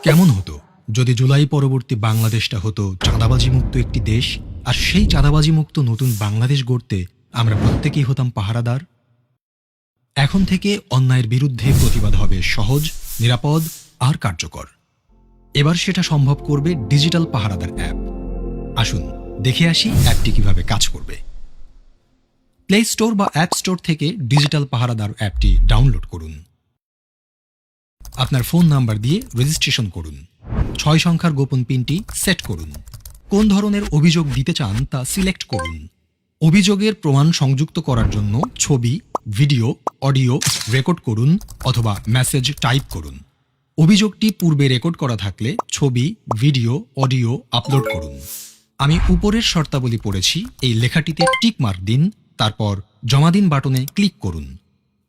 কেমন হতো যদি জুলাই পরবর্তী বাংলাদেশটা হতো চাঁদাবাজি মুক্ত একটি দেশ, আর সেই চাঁদাবাজি মুক্ত নতুন বাংলাদেশ গড়তে আমরা প্রত্যেকেই হতাম পাহারাদার। এখন থেকে অন্যায়ের বিরুদ্ধে প্রতিবাদ হবে সহজ, নিরাপদ আর কার্যকর। এবার সেটা সম্ভব করবে ডিজিটাল পাহারাদার অ্যাপ। আসুন দেখে আসি অ্যাপটি কিভাবে কাজ করবে। প্লে স্টোর বা অ্যাপ স্টোর থেকে ডিজিটাল পাহারাদার অ্যাপটি ডাউনলোড করুন। আপনার ফোন নাম্বার দিয়ে রেজিস্ট্রেশন করুন। 6 সংখ্যার গোপন পিনটি সেট করুন। কোন ধরনের অভিযোগ দিতে চান তা সিলেক্ট করুন। অভিযোগের প্রমাণ সংযুক্ত করার জন্য ছবি, ভিডিও, অডিও রেকর্ড করুন অথবা মেসেজ টাইপ করুন। অভিযোগটি পূর্বে রেকর্ড করা থাকলে ছবি, ভিডিও, অডিও আপলোড করুন। আমি উপরের শর্তাবলী পড়েছি, এই লেখাটিতে টিক মার্ক দিন, তারপর জমা দিন বাটনে ক্লিক করুন।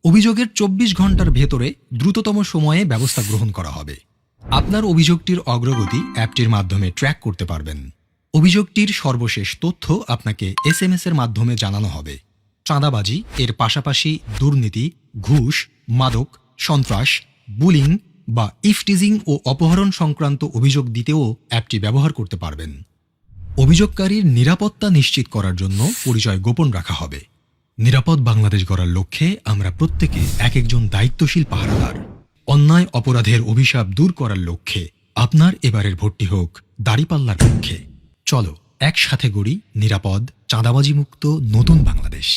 অভিযোগের 24 ঘন্টার ভেতরে দ্রুততম সময়ে ব্যবস্থা গ্রহণ করা হবে। আপনার অভিযোগটির অগ্রগতি অ্যাপটির মাধ্যমে ট্র্যাক করতে পারবেন। অভিযোগটির সর্বশেষ তথ্য আপনাকে SMS এর মাধ্যমে জানানো হবে। চাঁদাবাজি এর পাশাপাশি দুর্নীতি, ঘুষ, মাদক, সন্ত্রাস, বুলিং বা ইফটিজিং ও অপহরণ সংক্রান্ত অভিযোগ দিতেও অ্যাপটি ব্যবহার করতে পারবেন। অভিযোগকারীর নিরাপত্তা নিশ্চিত করার জন্য পরিচয় গোপন রাখা হবে। নিরাপদ বাংলাদেশ গড়ার লক্ষ্যে আমরা প্রত্যেকে এক একজন দায়িত্বশীল পাহারাদার। অন্যায় অপরাধের অভিশাপ দূর করার লক্ষ্যে আপনার এবারের ভোটটি হোক দাঁড়িপাল্লার পক্ষে। চলো একসাথে গড়ি নিরাপদ, চাঁদাবাজি মুক্ত নতুন বাংলাদেশ।